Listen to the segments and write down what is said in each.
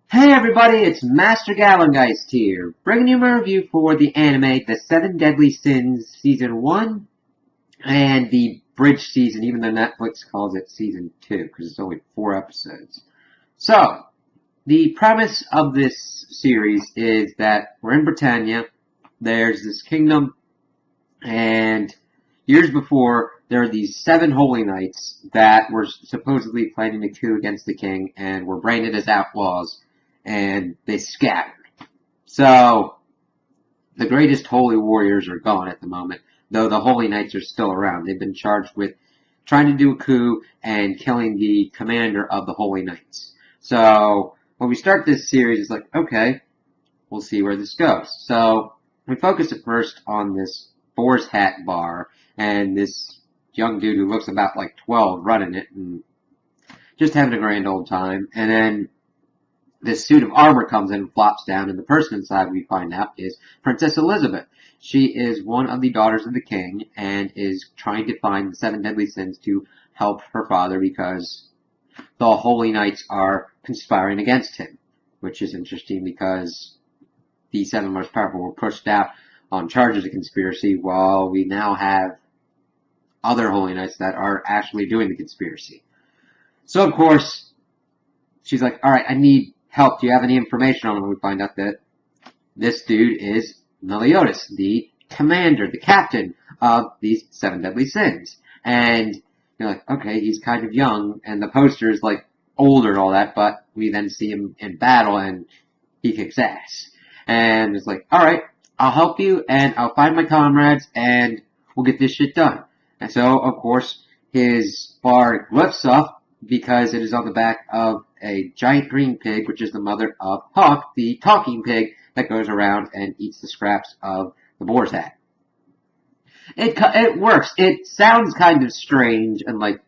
Hey everybody, it's Master Galengeist here, bringing you my review for the anime The Seven Deadly Sins Season 1 and the Bridge Season, even though Netflix calls it Season 2, because it's only 4 episodes. So, the premise of this series is that we're in Britannia, there's this kingdom, and years before, there are these 7 holy knights that were supposedly planning a coup against the king and were branded as outlaws, and they scattered. So, the greatest holy warriors are gone at the moment, though the holy knights are still around. They've been charged with trying to do a coup and killing the commander of the holy knights. So, when we start this series, it's like, okay, we'll see where this goes. So, we focus at first on this Boar's Hat bar and this young dude who looks about like 12 running it and just having a grand old time. And then this suit of armor comes in and flops down, and the person inside, we find out, is Princess Elizabeth. She is one of the daughters of the king and is trying to find the 7 deadly sins to help her father because the holy knights are conspiring against him, which is interesting because the 7 most powerful were pushed out on charges of conspiracy, while we now have other holy knights that are actually doing the conspiracy. So, of course, she's like, alright, I need help. Do you have any information on him? We find out that this dude is Meliodas, the commander, the captain of these 7 deadly sins. And you're like, okay, he's kind of young, and the poster is like older and all that, but we then see him in battle and he kicks ass. And it's like, alright, I'll help you and I'll find my comrades and we'll get this shit done. And so, of course, his bar lifts up because it is on the back of a giant green pig, which is the mother of Hawk, the talking pig that goes around and eats the scraps of the boar's hat. It works. It sounds kind of strange and like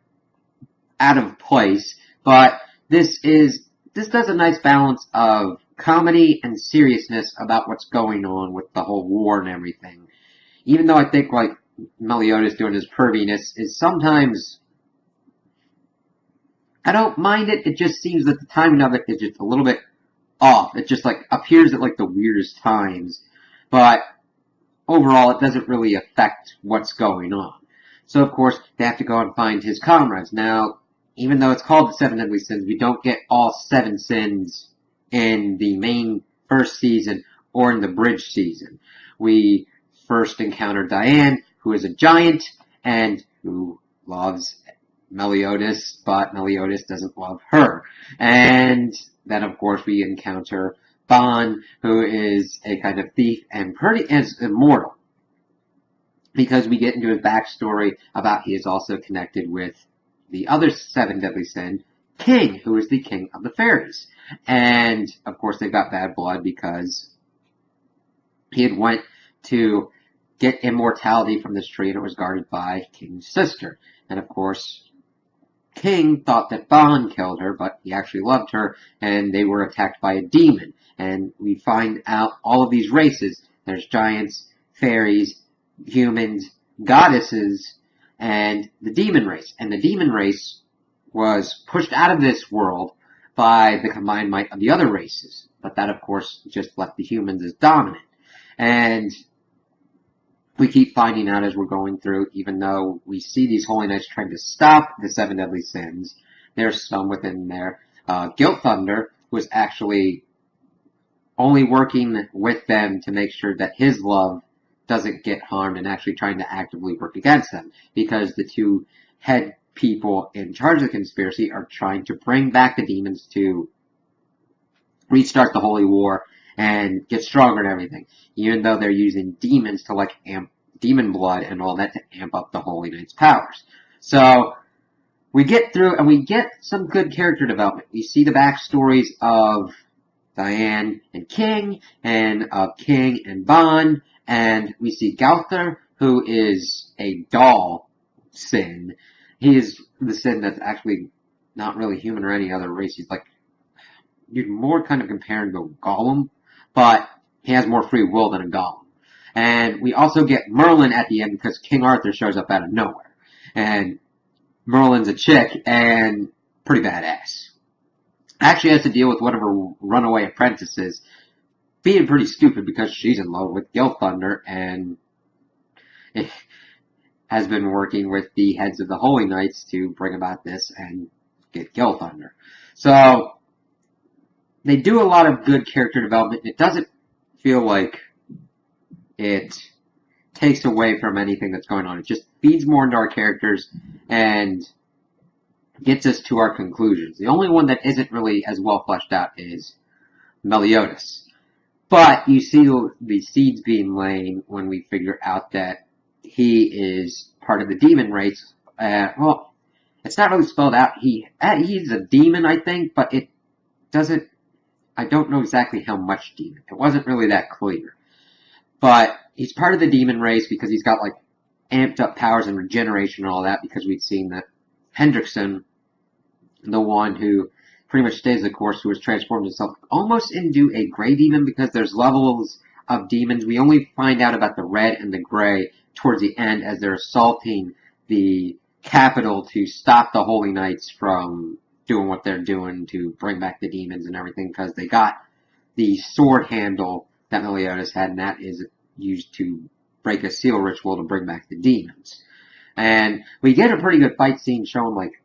out of place, but this does a nice balance of comedy and seriousness about what's going on with the whole war and everything. Even though I think like Meliodas doing his perviness is sometimes, I don't mind it. It just seems that the timing of it is just a little bit off. It just like appears at like the weirdest times, but overall it doesn't really affect what's going on. So of course they have to go and find his comrades. Now, even though it's called the 7 deadly sins, we don't get all 7 sins in the main first season or in the bridge season. We first encounter Diane, who is a giant and who loves Meliodas, but Meliodas doesn't love her. And then, of course, we encounter Ban, who is a kind of thief and is immortal. Because we get into his backstory about he is also connected with the other 7 deadly sin, King, who is the king of the fairies. And, of course, they've got bad blood because he had went to get immortality from this tree and it was guarded by King's sister. And, of course, King thought that Ban killed her, but he actually loved her, and they were attacked by a demon. And we find out all of these races. There's giants, fairies, humans, goddesses, and the demon race. And the demon race was pushed out of this world by the combined might of the other races. But that, of course, just left the humans as dominant. And we keep finding out as we're going through, even though we see these holy knights trying to stop the 7 deadly sins, there's some within there. Guilt Thunder was actually only working with them to make sure that his love doesn't get harmed and actually trying to actively work against them, because the 2 head people in charge of the conspiracy are trying to bring back the demons to restart the holy war and get stronger and everything, even though they're using demons to like amp demon blood and all that to amp up the Holy Knight's powers. So we get through and we get some good character development. We see the backstories of Diane and King, and of King and Ban, and we see Gowther, who is a doll sin. He is the sin that's actually not really human or any other race. He's like, you'd more kind of compare him to a golem, but he has more free will than a golem. And we also get Merlin at the end because King Arthur shows up out of nowhere. And Merlin's a chick and pretty badass. actually has to deal with one of her runaway apprentices being pretty stupid because she's in love with Gil Thunder and has been working with the heads of the Holy Knights to bring about this and get Gil Thunder. So they do a lot of good character development. It doesn't feel like it takes away from anything that's going on. It just feeds more into our characters and gets us to our conclusions. The only one that isn't really as well fleshed out is Meliodas. But you see the seeds being laid when we figure out that he is part of the demon race. Well, it's not really spelled out. He's a demon, I think, but it doesn't. I don't know exactly how much demon. It wasn't really that clear. But he's part of the demon race because he's got like amped up powers and regeneration and all that. Because we'd seen that Hendrickson, the one who pretty much stays the course, who has transformed himself almost into a gray demon because there's levels of demons. We only find out about the red and the gray towards the end as they're assaulting the capital to stop the Holy Knights from doing what they're doing to bring back the demons and everything, because they got the sword handle that Meliodas had, and that is used to break a seal ritual to bring back the demons. And we get a pretty good fight scene showing like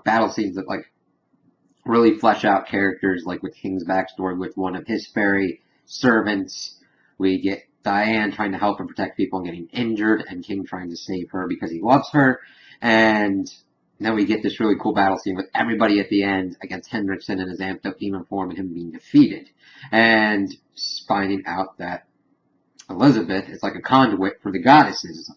battle scenes that like really flesh out characters, like with King's backstory with one of his fairy servants. We get Diane trying to help and protect people and getting injured, and King trying to save her because he loves her. And then we get this really cool battle scene with everybody at the end against Hendrickson in his amped up demon form and him being defeated. And finding out that Elizabeth is like a conduit for the goddesses.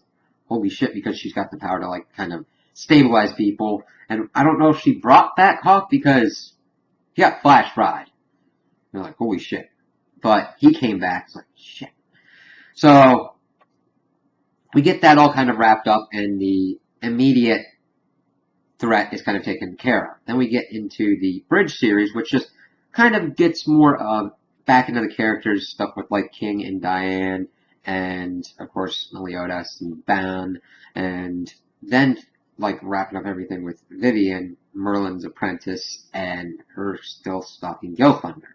Holy shit, because she's got the power to like kind of stabilize people. And I don't know if she brought back Hawk because he got flash fried. They're like, holy shit. But he came back. It's like, shit. So we get that all kind of wrapped up, and the immediate threat is kind of taken care of. Then we get into the Bridge series, which just kind of gets more back into the characters, stuff with like King and Diane, and of course Meliodas and Ban, and then like wrapping up everything with Vivian, Merlin's apprentice, and her still stalking Gil Thunder.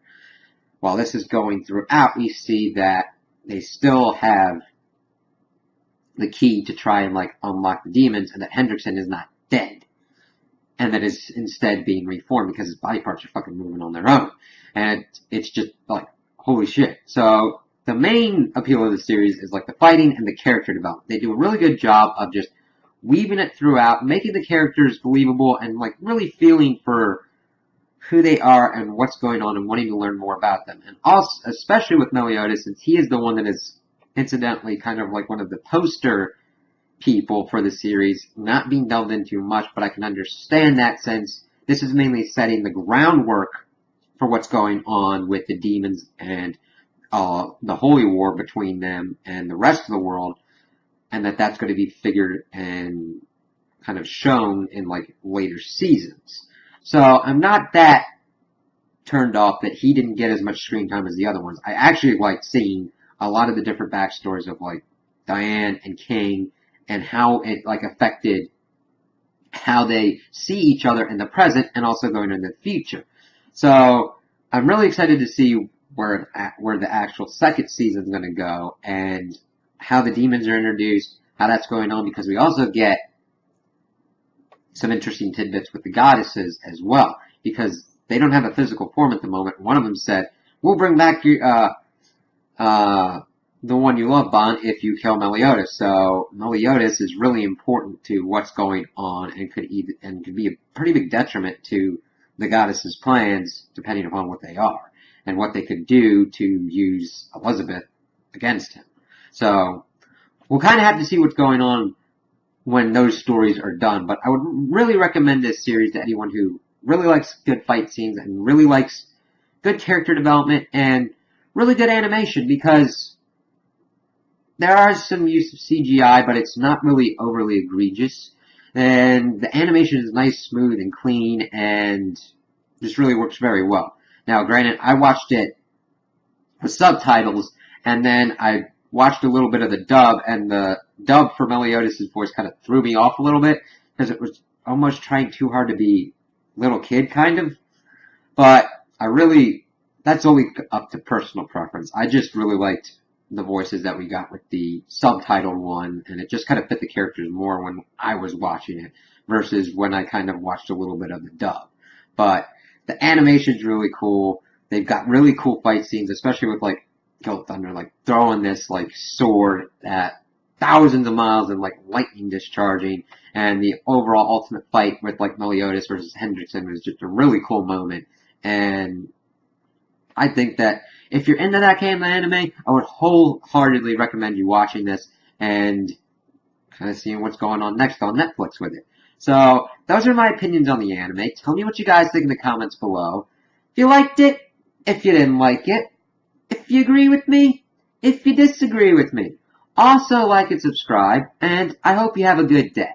While this is going throughout, we see that they still have the key to try and like unlock the demons, and that Hendrickson is not dead, and that is instead being reformed because his body parts are fucking moving on their own. And it's just like, holy shit. So the main appeal of the series is like the fighting and the character development. They do a really good job of just weaving it throughout, making the characters believable, and like really feeling for who they are and what's going on and wanting to learn more about them. And also, especially with Meliodas, since he is the one that is incidentally kind of like one of the poster people for the series, not being delved into much, but I can understand that since this is mainly setting the groundwork for what's going on with the demons and the holy war between them and the rest of the world, and that's going to be figured and kind of shown in like later seasons. So I'm not that turned off that he didn't get as much screen time as the other ones. I actually liked seeing a lot of the different backstories of like Diane and King and how it like affected how they see each other in the present and also going into the future. So I'm really excited to see where the actual second season is going to go and how the demons are introduced, how that's going on, because we also get some interesting tidbits with the goddesses as well, because they don't have a physical form at the moment. One of them said, we'll bring back your, the one you love, Ban, if you kill Meliodas. So Meliodas is really important to what's going on and could be a pretty big detriment to the goddesses' plans, depending upon what they are and what they could do to use Elizabeth against him. So we'll kind of have to see what's going on when those stories are done. But I would really recommend this series to anyone who really likes good fight scenes and really likes good character development and really good animation, because there are some use of CGI, but it's not really overly egregious. And the animation is nice, smooth, and clean, and just really works very well. Now, granted, I watched it with subtitles, and then I watched a little bit of the dub, and the dub for Meliodas' voice kind of threw me off a little bit, because it was almost trying too hard to be little kid, kind of. But that's only up to personal preference. I just really liked the voices that we got with the subtitled one, and it just kind of fit the characters more when I was watching it versus when I kind of watched a little bit of the dub. But the animation's really cool. They've got really cool fight scenes, especially with like Guild Thunder, like throwing this like sword at thousands of miles and like lightning discharging, and the overall ultimate fight with like Meliodas versus Hendrickson was just a really cool moment. And I think that if you're into that kind of anime, I would wholeheartedly recommend you watching this and kind of seeing what's going on next on Netflix with it. So, those are my opinions on the anime. Tell me what you guys think in the comments below. If you liked it, if you didn't like it, if you agree with me, if you disagree with me. Also like and subscribe, and I hope you have a good day.